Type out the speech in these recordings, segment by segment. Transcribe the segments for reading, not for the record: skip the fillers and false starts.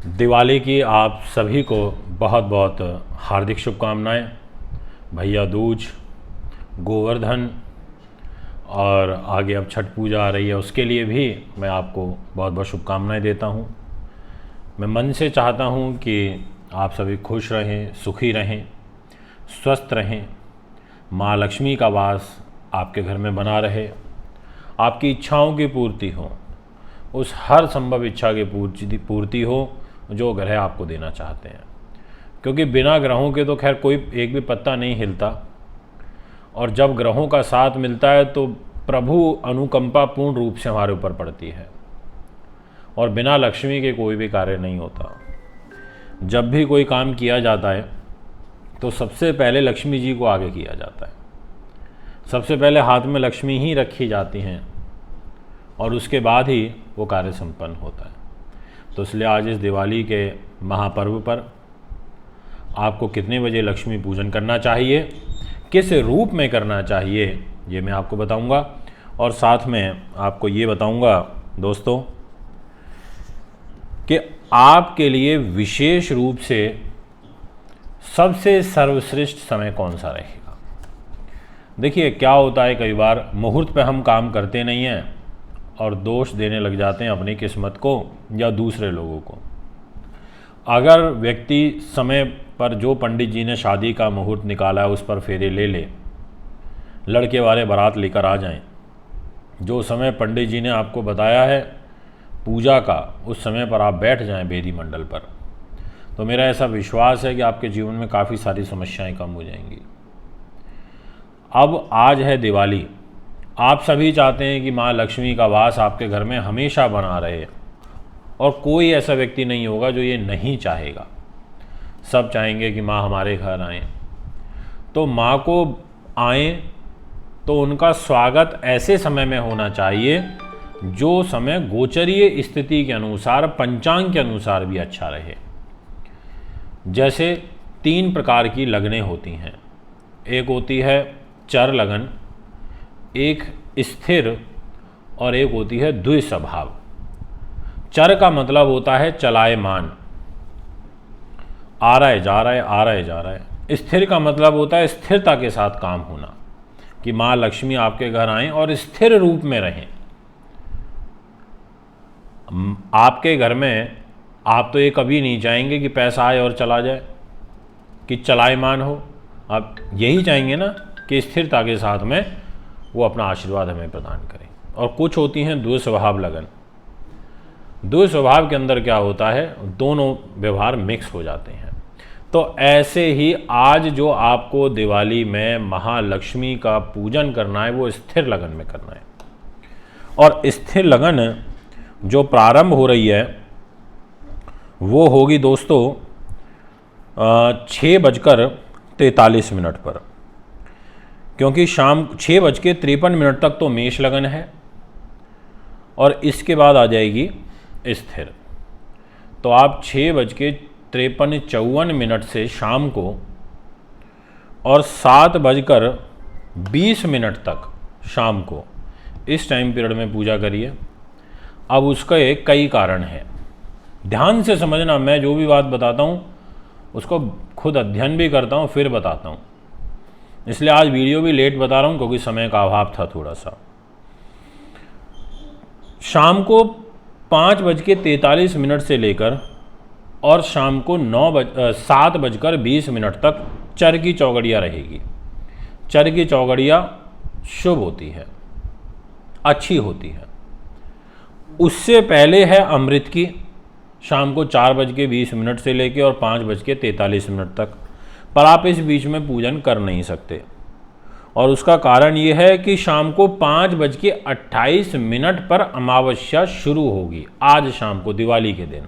दिवाली की आप सभी को बहुत बहुत हार्दिक शुभकामनाएं। भैया दूज, गोवर्धन और आगे अब छठ पूजा आ रही है, उसके लिए भी मैं आपको बहुत बहुत शुभकामनाएं देता हूं। मैं मन से चाहता हूं कि आप सभी खुश रहें, सुखी रहें, स्वस्थ रहें, माँ लक्ष्मी का वास आपके घर में बना रहे, आपकी इच्छाओं की पूर्ति हो, उस हर संभव इच्छा की पूर्ति हो जो ग्रह आपको देना चाहते हैं। क्योंकि बिना ग्रहों के तो खैर कोई एक भी पत्ता नहीं हिलता, और जब ग्रहों का साथ मिलता है तो प्रभु अनुकंपा पूर्ण रूप से हमारे ऊपर पड़ती है, और बिना लक्ष्मी के कोई भी कार्य नहीं होता। जब भी कोई काम किया जाता है तो सबसे पहले लक्ष्मी जी को आगे किया जाता है, सबसे पहले हाथ में लक्ष्मी ही रखी जाती हैं और उसके बाद ही वो कार्य संपन्न होता है। तो इसलिए आज इस दिवाली के महापर्व पर आपको कितने बजे लक्ष्मी पूजन करना चाहिए, किस रूप में करना चाहिए, ये मैं आपको बताऊंगा। और साथ में आपको ये बताऊंगा दोस्तों कि आपके लिए विशेष रूप से सबसे सर्वश्रेष्ठ समय कौन सा रहेगा। देखिए क्या होता है, कई बार मुहूर्त पे हम काम करते नहीं हैं और दोष देने लग जाते हैं अपनी किस्मत को या दूसरे लोगों को। अगर व्यक्ति समय पर जो पंडित जी ने शादी का मुहूर्त निकाला है उस पर फेरे ले ले, लड़के वाले बारात लेकर आ जाएं, जो समय पंडित जी ने आपको बताया है पूजा का उस समय पर आप बैठ जाएं वेदी मंडल पर, तो मेरा ऐसा विश्वास है कि आपके जीवन में काफ़ी सारी समस्याएं कम हो जाएंगी। अब आज है दिवाली, आप सभी चाहते हैं कि माँ लक्ष्मी का वास आपके घर में हमेशा बना रहे, और कोई ऐसा व्यक्ति नहीं होगा जो ये नहीं चाहेगा। सब चाहेंगे कि माँ हमारे घर आएँ। तो माँ को आएँ तो उनका स्वागत ऐसे समय में होना चाहिए जो समय गोचरीय स्थिति के अनुसार, पंचांग के अनुसार भी अच्छा रहे। जैसे 3 प्रकार की लगनें होती हैं, एक होती है चर लगन, एक स्थिर, और एक होती है द्विस्वभाव। चर का मतलब होता है चलायमान, आ रहा है जा रहा है, आ रहा है जा रहा है। स्थिर का मतलब होता है स्थिरता के साथ काम होना, कि माँ लक्ष्मी आपके घर आएं और स्थिर रूप में रहें। आपके घर में आप तो ये कभी नहीं चाहेंगे कि पैसा आए और चला जाए, कि चलायमान हो। आप यही चाहेंगे ना कि स्थिरता के साथ में वो अपना आशीर्वाद हमें प्रदान करें। और कुछ होती हैं द्विस्वभाव लगन। द्विस्वभाव के अंदर क्या होता है, दोनों व्यवहार मिक्स हो जाते हैं। तो ऐसे ही आज जो आपको दिवाली में महालक्ष्मी का पूजन करना है वो स्थिर लगन में करना है। और स्थिर लगन जो प्रारंभ हो रही है वो होगी दोस्तों 6:43 पर, क्योंकि शाम 6:53 तक तो मेष लगन है और इसके बाद आ जाएगी स्थिर। तो आप 6:53-54 से शाम को और 7:20 तक शाम को इस टाइम पीरियड में पूजा करिए। अब उसका एक कई कारण है, ध्यान से समझना। मैं जो भी बात बताता हूँ उसको खुद अध्ययन भी करता हूँ फिर बताता हूँ, इसलिए आज वीडियो भी लेट बता रहा हूँ क्योंकि समय का अभाव था थोड़ा सा। शाम को 5:43 से लेकर और शाम को 7:20 तक चर की चौगड़िया रहेगी। चर की चौगड़िया शुभ होती है, अच्छी होती है। उससे पहले है अमृत की, शाम को 4:20 से लेकर और 5:43 तक, पर आप इस बीच में पूजन कर नहीं सकते। और उसका कारण ये है कि शाम को 5:28 पर अमावस्या शुरू होगी, आज शाम को दिवाली के दिन।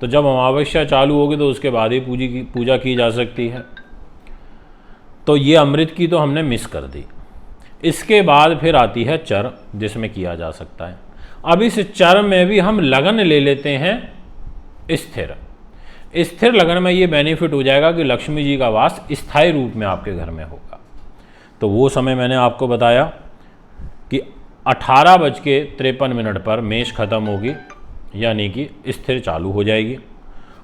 तो जब अमावस्या चालू होगी तो उसके बाद ही पूजा की जा सकती है। तो ये अमृत की तो हमने मिस कर दी। इसके बाद फिर आती है चर, जिसमें किया जा सकता है। अब इस चर में भी हम लगन ले लेते हैं स्थिर। स्थिर लगन में ये बेनिफिट हो जाएगा कि लक्ष्मी जी का वास स्थायी रूप में आपके घर में होगा। तो वो समय मैंने आपको बताया कि 18:53 पर मेष खत्म होगी, यानी कि स्थिर चालू हो जाएगी।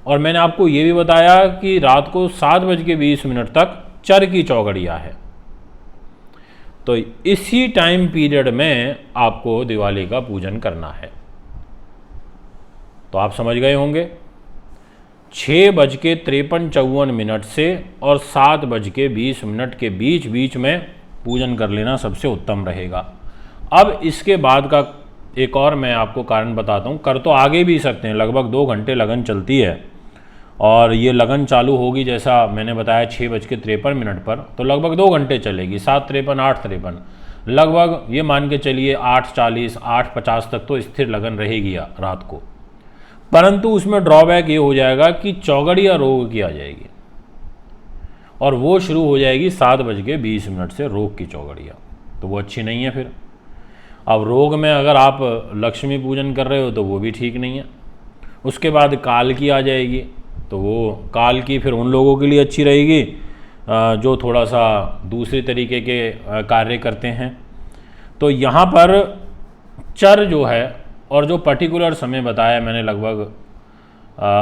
और मैंने आपको ये भी बताया कि रात को 7:20 तक चर की चौघड़िया है। तो इसी टाइम पीरियड में आपको दिवाली का पूजन करना है। तो आप समझ गए होंगे 6:53-54 से और 7:20 के बीच बीच में पूजन कर लेना सबसे उत्तम रहेगा। अब इसके बाद का एक और मैं आपको कारण बताता हूँ। कर तो आगे भी सकते हैं, लगभग 2 घंटे लगन चलती है और ये लगन चालू होगी जैसा मैंने बताया 6:53 पर, तो लगभग 2 घंटे चलेगी। 7:53, 8:53, लगभग ये मान के चलिए 8:40, 8:50 तक तो स्थिर लगन रहेगी रात को। परंतु उसमें ड्रॉबैक ये हो जाएगा कि चौघड़िया रोग की आ जाएगी और वो शुरू हो जाएगी 7:20 से रोग की चौघड़िया, तो वो अच्छी नहीं है। फिर अब रोग में अगर आप लक्ष्मी पूजन कर रहे हो तो वो भी ठीक नहीं है। उसके बाद काल की आ जाएगी, तो वो काल की फिर उन लोगों के लिए अच्छी रहेगी जो थोड़ा सा दूसरे तरीके के कार्य करते हैं। तो यहाँ पर चर जो है और जो पर्टिकुलर समय बताया मैंने, लगभग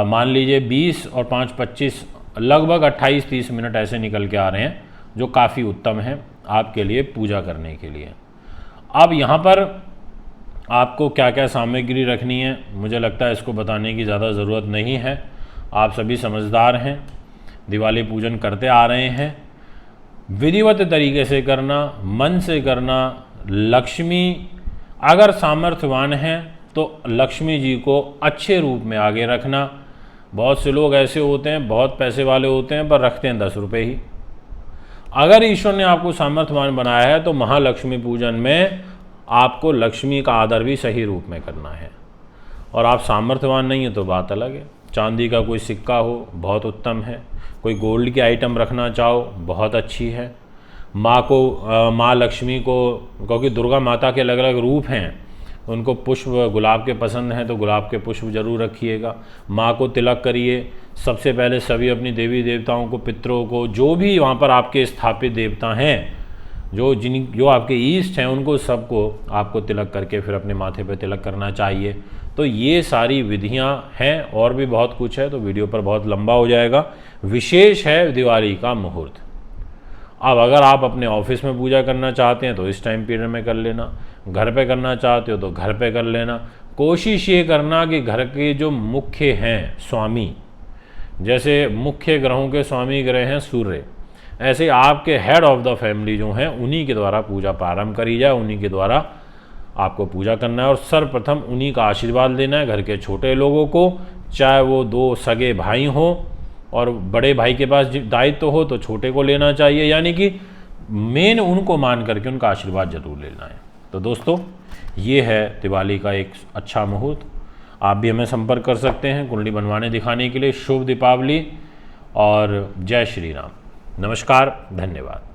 मान लीजिए 20 और 5:25, लगभग 28-30 मिनट ऐसे निकल के आ रहे हैं, जो काफ़ी उत्तम है आपके लिए पूजा करने के लिए। अब यहाँ पर आपको क्या क्या सामग्री रखनी है, मुझे लगता है इसको बताने की ज़्यादा ज़रूरत नहीं है। आप सभी समझदार हैं, दिवाली पूजन करते आ रहे हैं। विधिवत तरीके से करना, मन से करना। लक्ष्मी अगर सामर्थ्यवान हैं तो लक्ष्मी जी को अच्छे रूप में आगे रखना। बहुत से लोग ऐसे होते हैं, बहुत पैसे वाले होते हैं, पर रखते हैं 10 रुपये ही। अगर ईश्वर ने आपको सामर्थ्यवान बनाया है तो महालक्ष्मी पूजन में आपको लक्ष्मी का आदर भी सही रूप में करना है। और आप सामर्थ्यवान नहीं है तो बात अलग है। चांदी का कोई सिक्का हो बहुत उत्तम है, कोई गोल्ड की आइटम रखना चाहो बहुत अच्छी है। माँ को, माँ लक्ष्मी को, क्योंकि दुर्गा माता के अलग अलग रूप हैं, उनको पुष्प गुलाब के पसंद हैं तो गुलाब के पुष्प जरूर रखिएगा। माँ को तिलक करिए। सबसे पहले सभी अपनी देवी देवताओं को, पितरों को, जो भी वहाँ पर आपके स्थापित देवता हैं, जो आपके ईष्ट हैं, उनको सबको आपको तिलक करके फिर अपने माथे पे तिलक करना चाहिए। तो ये सारी विधियाँ हैं, और भी बहुत कुछ है, तो वीडियो पर बहुत लंबा हो जाएगा। विशेष है दिवाली का मुहूर्त। अब अगर आप अपने ऑफिस में पूजा करना चाहते हैं तो इस टाइम पीरियड में कर लेना, घर पे करना चाहते हो तो घर पे कर लेना। कोशिश ये करना कि घर के जो मुख्य हैं स्वामी, जैसे मुख्य ग्रहों के स्वामी ग्रह हैं सूर्य, ऐसे आपके हेड ऑफ द फैमिली जो हैं उन्हीं के द्वारा पूजा प्रारंभ करी जाए, उन्हीं के द्वारा आपको पूजा करना है और सर्वप्रथम उन्हीं का आशीर्वाद लेना है। घर के छोटे लोगों को, चाहे वो 2 सगे भाई हों और बड़े भाई के पास दायित्व हो तो छोटे को लेना चाहिए, यानी कि मेन उनको मान करके उनका आशीर्वाद जरूर लेना है। तो दोस्तों, ये है दिवाली का एक अच्छा मुहूर्त। आप भी हमें संपर्क कर सकते हैं कुंडली बनवाने दिखाने के लिए। शुभ दीपावली और जय श्री राम। नमस्कार, धन्यवाद।